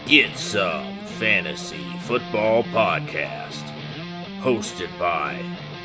Get Some Fantasy Football Podcast, hosted by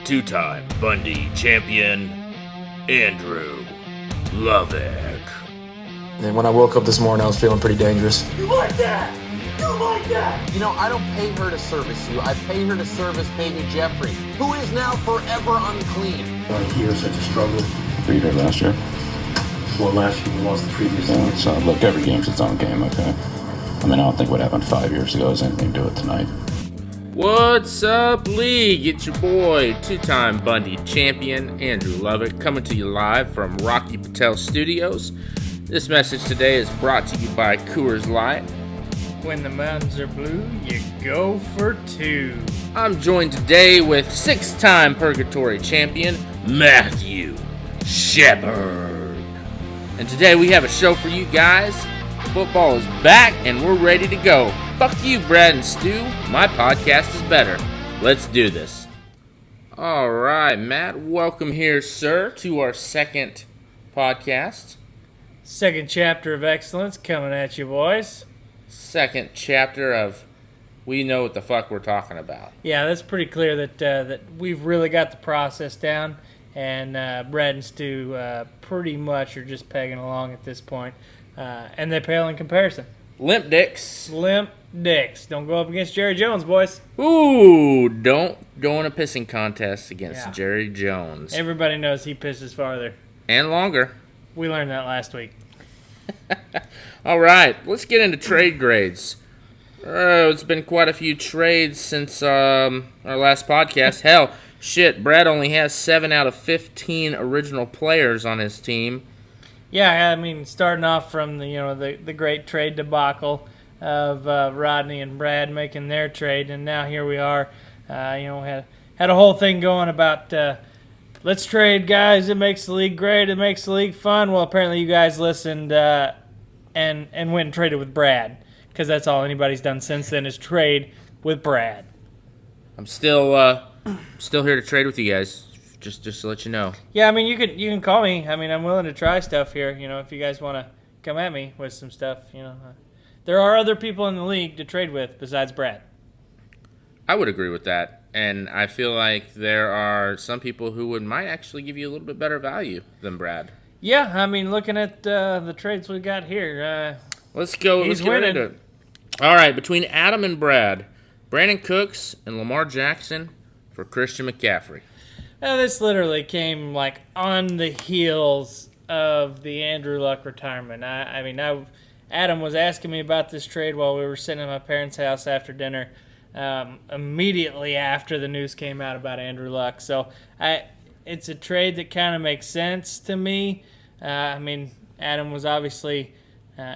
two-time Bundy champion Andrew Lovick. And when I woke up this morning, I was feeling pretty dangerous. You like that? You like that? You know, I don't pay her to service you. I pay her to service baby Jeffrey, who is now forever unclean. Here is such a struggle. Were you here last year? Well, last year we lost the previous Yeah, one. so look, every game's its own game, okay? I mean, I don't think what happened 5 years ago has anything to do with tonight. What's up, League? It's your boy, two-time Bundy champion Andrew Lovick, coming to you live from Rocky Patel Studios. This message today is brought to you by Coors Light. When the mountains are blue, you go for two. I'm joined today with six-time Purgatory champion Matthew Shepard. And today we have a show for you guys. Football is back and we're ready to go. Fuck you, Brad and Stu. My podcast is better. Let's do this. All right, Matt, welcome here, sir, to our second podcast. Second chapter of excellence coming at you, boys. Second chapter of we know what the fuck we're talking about. Yeah, that's pretty clear that we've really got the process down, and Brad and Stu pretty much are just pegging along at this point, and they pale in comparison. Limp dicks. Slim dicks. Don't go up against Jerry Jones, boys. Ooh, don't go in a pissing contest against Yeah. Jerry Jones. Everybody knows he pisses farther. And longer. We learned that last week. All right, let's get into trade grades. It's been quite a few trades since our last podcast. Hell, shit, Brad only has 7 out of 15 original players on his team. Yeah, I mean, starting off from the great trade debacle of Rodney and Brad making their trade, and now here we are. Had a whole thing going about let's trade, guys. It makes the league great. It makes the league fun. Well, apparently you guys listened and went and traded with Brad, because that's all anybody's done since then is trade with Brad. I'm still here to trade with you guys. Just to let you know. Yeah, I mean, you can call me. I mean, I'm willing to try stuff here. If you guys want to come at me with some stuff, there are other people in the league to trade with besides Brad. I would agree with that, and I feel like there are some people who might actually give you a little bit better value than Brad. Yeah, I mean, looking at the trades we got here, Let's go. He's Let's get winning. into it. All right, between Adam and Brad, Brandon Cooks and Lamar Jackson for Christian McCaffrey. this literally came like on the heels of the Andrew Luck retirement. Adam was asking me about this trade while we were sitting at my parents' house after dinner, immediately after the news came out about Andrew Luck. So it's a trade that kind of makes sense to me. Adam was obviously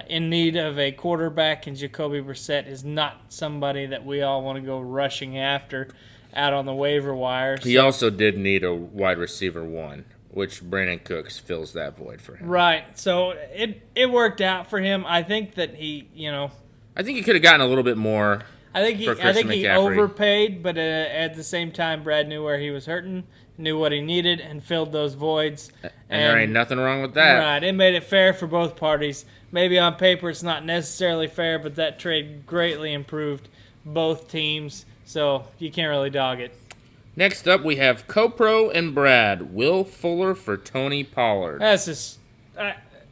in need of a quarterback, and Jacoby Brissett is not somebody that we all want to go rushing after out on the waiver wire. He also did need a wide receiver one, which Brandon Cooks fills that void for him. Right. So it worked out for him. I think that he could have gotten a little bit more. I think he McCaffrey. overpaid, but at the same time, Brad knew where he was hurting, knew what he needed, and filled those voids. And there ain't nothing wrong with that. Right. It made it fair for both parties. Maybe on paper it's not necessarily fair, but that trade greatly improved both teams, so you can't really dog it. Next up, we have Copro and Brad. Will Fuller for Tony Pollard. That's just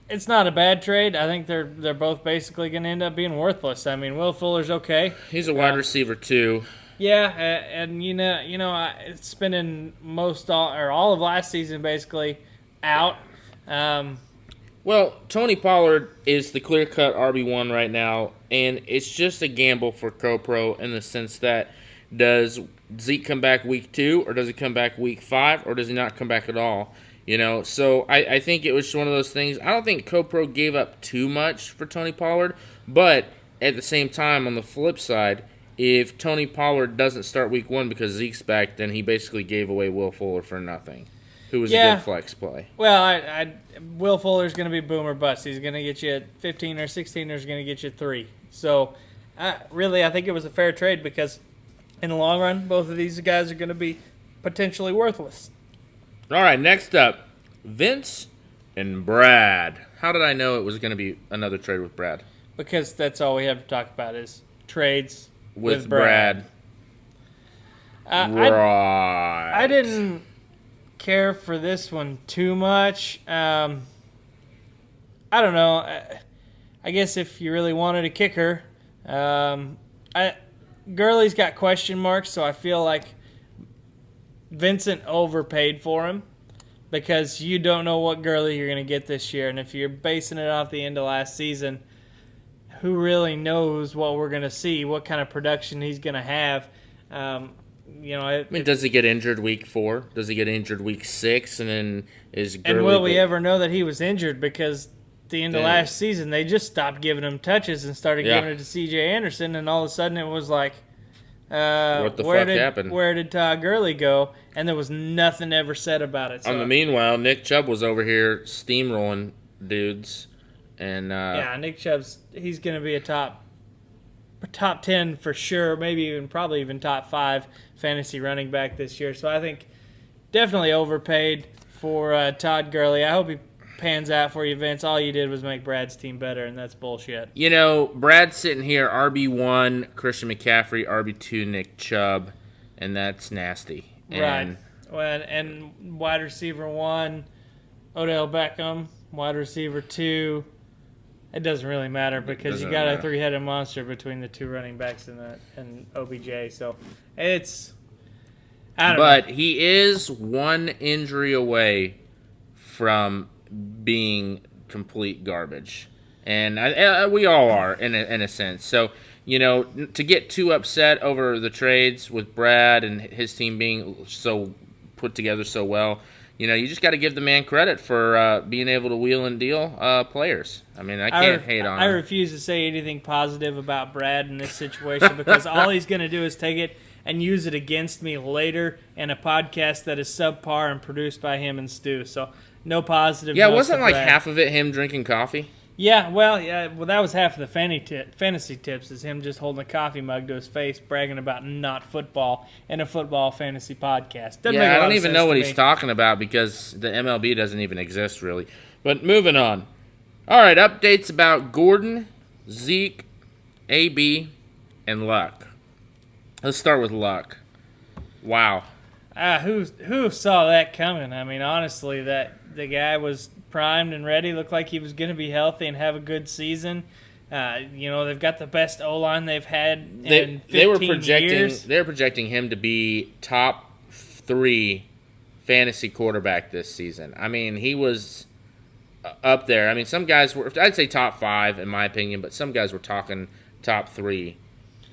it's not a bad trade. I think they're both basically going to end up being worthless. I mean, Will Fuller's okay. He's a wide receiver too. Yeah, and spending all of last season basically out. Well, Tony Pollard is the clear-cut RB1 right now, and it's just a gamble for Copro in the sense that does Zeke come back week 2, or does he come back week 5, or does he not come back at all? So I think it was just one of those things. I don't think Copro gave up too much for Tony Pollard, but at the same time, on the flip side, if Tony Pollard doesn't start week 1 because Zeke's back, then he basically gave away Will Fuller for nothing, who was a good flex play. Well, Will Fuller's going to be boom or bust. He's going to get you 15 or 16, or he's going to get you 3. So, I think it was a fair trade because in the long run, both of these guys are going to be potentially worthless. All right, next up, Vince and Brad. How did I know it was going to be another trade with Brad? because that's all we have to talk about is trades with Brad. Right. I didn't care for this one too much. I don't know. I guess if you really wanted a kicker, Gurley's got question marks, so I feel like Vincent overpaid for him because you don't know what Gurley you're going to get this year. And if you're basing it off the end of last season, who really knows what we're going to see, what kind of production he's going to have? Does he get injured week 4? Does he get injured week 6? And then is Gurley... And will we ever know that he was injured? Because at the end of last season, they just stopped giving him touches and started giving it to C.J. Anderson, and all of a sudden it was like, what the fuck happened? Where did Todd Gurley go? And there was nothing ever said about it. So, on the meanwhile, Nick Chubb was over here steamrolling dudes. And Nick Chubb's, he's going to be a top 10 for sure, probably even top 5 fantasy running back this year. So I think definitely overpaid for Todd Gurley. I hope he pans out for you, Vince. All you did was make Brad's team better, and that's bullshit. Brad's sitting here, RB1, Christian McCaffrey, RB2, Nick Chubb, and that's nasty. Right. And wide receiver 1, Odell Beckham. Wide receiver 2, it doesn't really matter because you got a 3-headed monster between the 2 running backs and OBJ. So it's... But he is 1 injury away from being complete garbage, and we all are in a sense. So to get too upset over the trades with Brad and his team being so put together so well, you just got to give the man credit for being able to wheel and deal players. I mean, I can't hate on him. I refuse to say anything positive about Brad in this situation because all he's going to do is take it and use it against me later in a podcast that is subpar and produced by him and Stu. So no positive. Yeah, wasn't like half of it him drinking coffee? Yeah, well, that was half of the fantasy tips is him just holding a coffee mug to his face, bragging about not football in a football fantasy podcast. I don't even know what he's talking about because the MLB doesn't even exist really. But moving on. All right, updates about Gordon, Zeke, AB, and Luck. Let's start with Luck. Wow. Who saw that coming? I mean, honestly, that the guy was primed and ready, looked like he was going to be healthy and have a good season. They've got the best O-line they've had in 15 years. They were projecting him to be top 3 fantasy quarterback this season. I mean, he was up there. I mean, some guys were, I'd say top 5 in my opinion, but some guys were talking top 3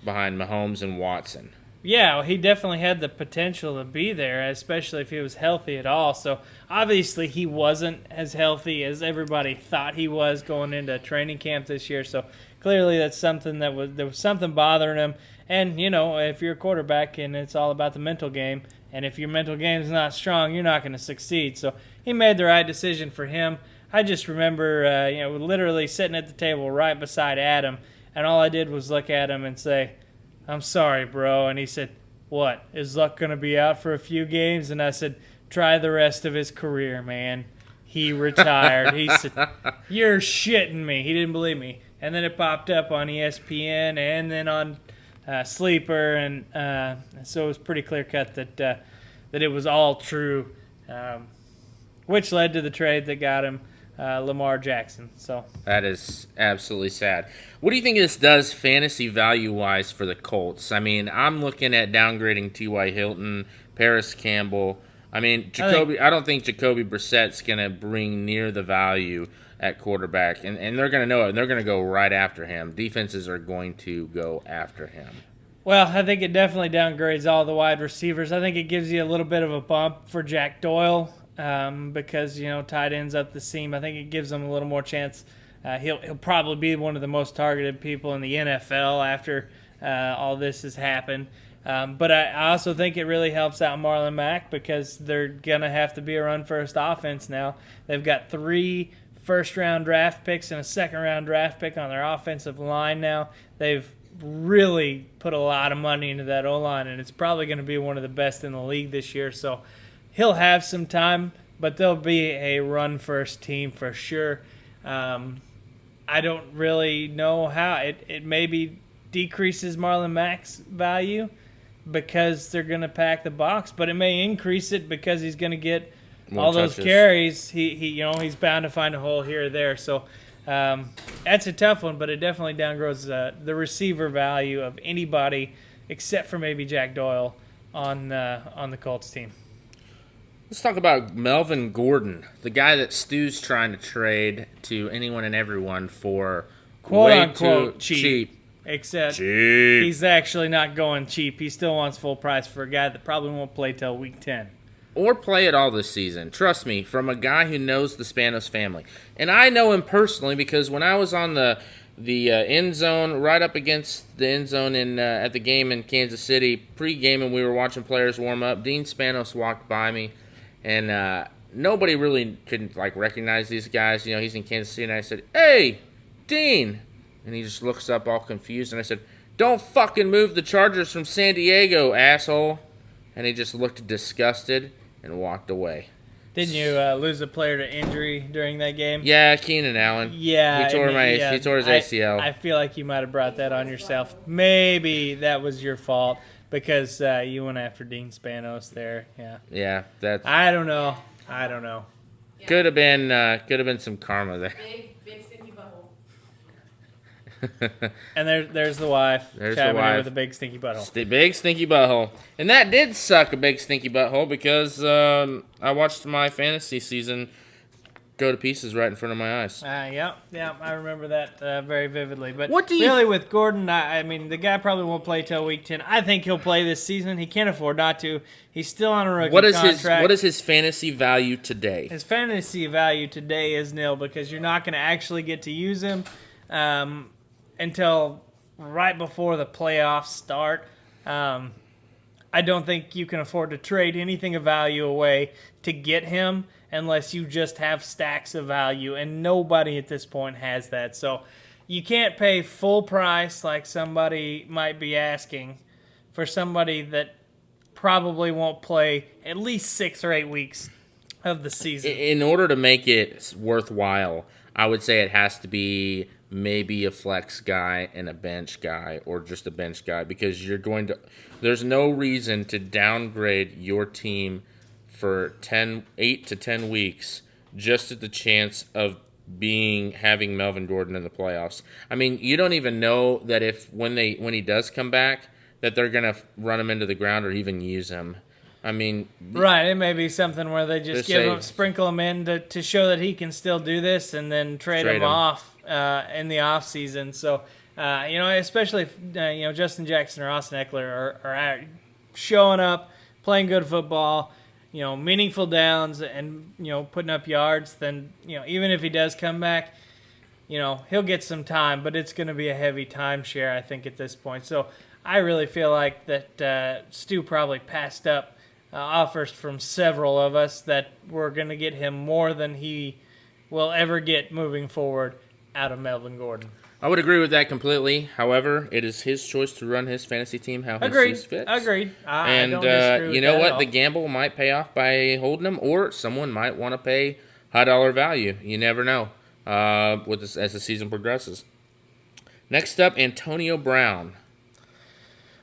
behind Mahomes and Watson. Yeah, well, he definitely had the potential to be there, especially if he was healthy at all. So obviously he wasn't as healthy as everybody thought he was going into training camp this year. So clearly that's something there was something bothering him. And if you're a quarterback and it's all about the mental game, and if your mental game is not strong, you're not going to succeed. So he made the right decision for him. I just remember, literally sitting at the table right beside Adam, and all I did was look at him and say, "I'm sorry, bro." And he said, "What? Is Luck going to be out for a few games?" And I said, "Try the rest of his career, man. He retired." He said, "You're shitting me." He didn't believe me. And then it popped up on ESPN and then on Sleeper. And so it was pretty clear cut that it was all true, which led to the trade that got him Lamar Jackson. So that is absolutely sad. What do you think this does fantasy value-wise for the Colts? I mean, I'm looking at downgrading T.Y. Hilton, Paris Campbell. I mean, I don't think Jacoby Brissett's going to bring near the value at quarterback, and they're going to know it, and they're going to go right after him. Defenses are going to go after him. Well, I think it definitely downgrades all the wide receivers. I think it gives you a little bit of a bump for Jack Doyle because, tight ends up the seam. I think it gives him a little more chance. He'll probably be one of the most targeted people in the NFL after all this has happened. But I also think it really helps out Marlon Mack because they're going to have to be a run-first offense now. They've got 3 first-round draft picks and a second-round draft pick on their offensive line now. They've really put a lot of money into that O-line, and it's probably going to be one of the best in the league this year. So he'll have some time, but they'll be a run-first team for sure. I don't really know how. It maybe decreases Marlon Mack's value because they're going to pack the box, but it may increase it because he's going to get More all those touches. carries. He's bound to find a hole here or there. So that's a tough one, but it definitely downgrades the receiver value of anybody except for maybe Jack Doyle on the Colts team. Let's talk about Melvin Gordon, the guy that Stu's trying to trade to anyone and everyone for Quote way unquote too cheap. Except Cheap. he's actually not going cheap. He still wants full price for a guy that probably won't play till week 10. Or play it all this season. Trust me, from a guy who knows the Spanos family. And I know him personally because when I was on the end zone, right up against the end zone at the game in Kansas City, pre-game, and we were watching players warm up, Dean Spanos walked by me, and nobody really could recognize these guys. He's in Kansas City, and I said, "Hey, Dean," and he just looks up all confused, and I said, "Don't fucking move the Chargers from San Diego, asshole," and he just looked disgusted and walked away. Didn't you lose a player to injury during that game? Yeah, Keenan Allen. Yeah. He tore he tore his ACL. I feel like you might have brought that on yourself. Maybe that was your fault because you went after Dean Spanos there. Yeah. Yeah, that's I don't know. could have been some karma there. Big stinky butthole. And there's the wife. There's the chiming in wife. with a big stinky butthole. Big stinky butthole. And that did suck a big stinky butthole because I watched my fantasy season go to pieces right in front of my eyes. Yeah, I remember that very vividly. But What do you really with Gordon, I mean, the guy probably won't play till week 10. I think he'll play this season. He can't afford not to. He's still on a rookie contract. What is his fantasy value today? His fantasy value today is nil because you're not going to actually get to use him until right before the playoffs start. I don't think you can afford to trade anything of value away to get him unless you just have stacks of value, and nobody at this point has that. So you can't pay full price like somebody might be asking for somebody that probably won't play at least 6 or 8 weeks of the season. In order to make it worthwhile, I would say it has to be maybe a flex guy and a bench guy, or just a bench guy, because there's no reason to downgrade your team for 8 to 10 weeks just at the chance of having Melvin Gordon in the playoffs. I mean, you don't even know that when he does come back that they're going to run him into the ground or even use him. I mean, right, it may be something where they just sprinkle him in to show that he can still do this, and then trade him off in the off season. So, especially if Justin Jackson or Austin Eckler are out showing up, playing good football, meaningful downs, and putting up yards, then even if he does come back, he'll get some time, but it's going to be a heavy timeshare, I think, at this point. So I really feel like that Stu probably passed up offers from several of us that we're going to get him more than he will ever get moving forward out of Melvin Gordon. I would agree with that completely. However, it is his choice to run his fantasy team how he sees fit. Agreed. I don't disagree with you know that what? at all. The gamble might pay off by holding him, or someone might want to pay high dollar value. You never know as the season progresses. Next up, Antonio Brown.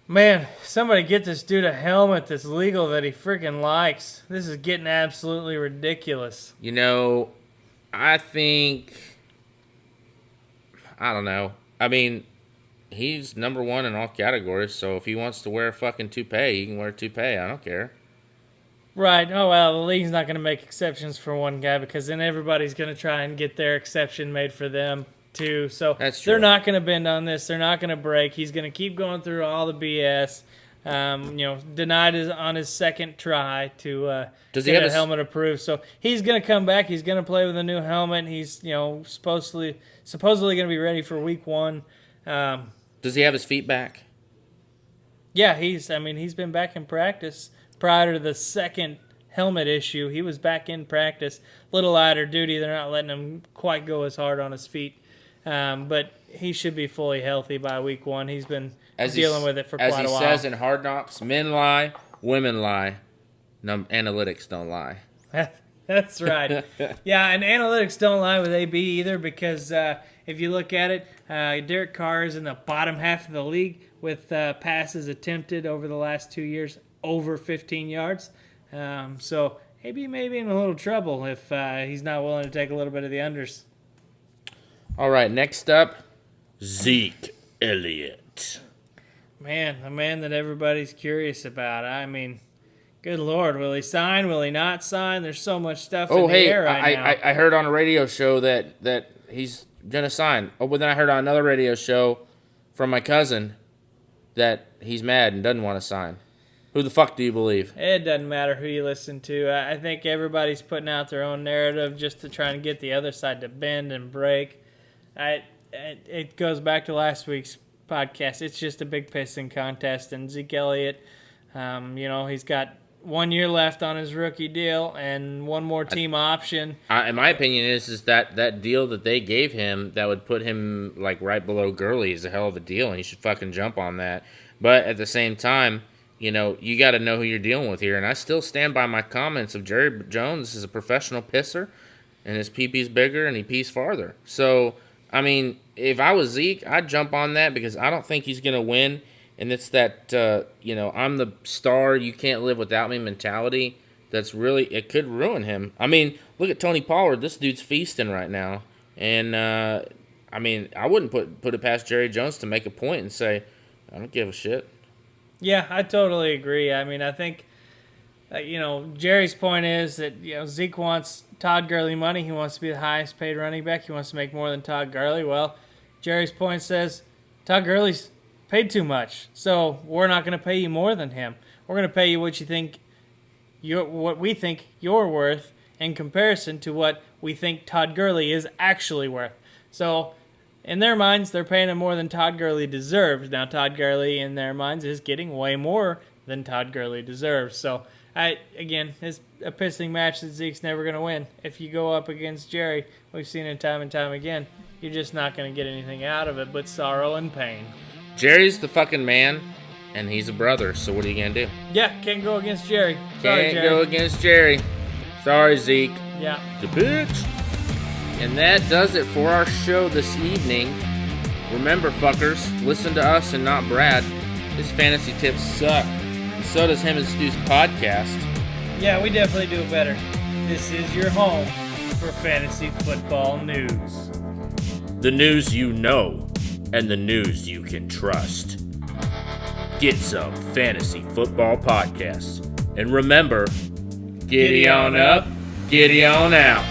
Man, somebody get this dude a helmet that's legal that he freaking likes. This is getting absolutely ridiculous. I think, I don't know. I mean, he's number one in all categories, so if he wants to wear a fucking toupee, he can wear a toupee. I don't care. Right. Oh, well, the league's not going to make exceptions for one guy because then everybody's going to try and get their exception made for them, too. So That's true. They're not going to bend on this. They're not going to break. He's going to keep going through all the BS. Denied on his second try to get a helmet approved. So he's going to come back. He's going to play with a new helmet. He's supposedly going to be ready for week 1. Does he have his feet back? Yeah, he's been back in practice prior to the second helmet issue. He was back in practice. Little lighter duty. They're not letting him quite go as hard on his feet. But he should be fully healthy by week 1. He's been dealing with it for quite a while. As he says in Hard Knocks, men lie, women lie, analytics don't lie. That's right. Yeah, and analytics don't lie with AB either because if you look at it, Derek Carr is in the bottom half of the league with passes attempted over the last 2 years over 15 yards. So maybe in a little trouble if he's not willing to take a little bit of the unders. All right, next up, Zeke Elliott. Man, the man that everybody's curious about. I mean, good Lord, will he sign? Will he not sign? There's so much stuff in the air right now. I heard on a radio show that he's going to sign. Oh, but then I heard on another radio show from my cousin that he's mad and doesn't want to sign. Who the fuck do you believe? It doesn't matter who you listen to. I think everybody's putting out their own narrative just to try and get the other side to bend and break. It goes back to last week's podcast. It's just a big pissing contest, and Zeke Elliott, he's got 1 year left on his rookie deal and one more team option. In my opinion, is that deal that they gave him that would put him like right below Gurley is a hell of a deal, and he should fucking jump on that. But at the same time, you got to know who you're dealing with here, and I still stand by my comments of Jerry Jones is a professional pisser, and his pee-pee's bigger and he pees farther. So, I mean, if I was Zeke, I'd jump on that because I don't think he's going to win. And it's that, I'm the star, you can't live without me mentality that's really, it could ruin him. I mean, look at Tony Pollard. This dude's feasting right now. And, I wouldn't put it past Jerry Jones to make a point and say, I don't give a shit. Yeah, I totally agree. I mean, I think, Jerry's point is that, Zeke wants Todd Gurley money. He wants to be the highest paid running back. He wants to make more than Todd Gurley. Well, Jerry's point says Todd Gurley's paid too much, so we're not going to pay you more than him. We're going to pay you what we think you're worth in comparison to what we think Todd Gurley is actually worth. So, in their minds, they're paying him more than Todd Gurley deserves. Now, Todd Gurley, in their minds, is getting way more than Todd Gurley deserves. So, it's a pissing match that Zeke's never going to win. If you go up against Jerry, we've seen it time and time again, you're just not going to get anything out of it but sorrow and pain. Jerry's the fucking man, and he's a brother, so what are you going to do? Yeah, can't go against Jerry. Sorry, Can't Jerry. go against Jerry. Sorry, Zeke. Yeah. The bitch. And that does it for our show this evening. Remember, fuckers, listen to us and not Brad. His fantasy tips suck. And so does him and Stu's podcast. Yeah, we definitely do better. This is your home for fantasy football news. The news you know, and the news you can trust. Get some fantasy football podcasts. And remember, giddy on up, giddy on out.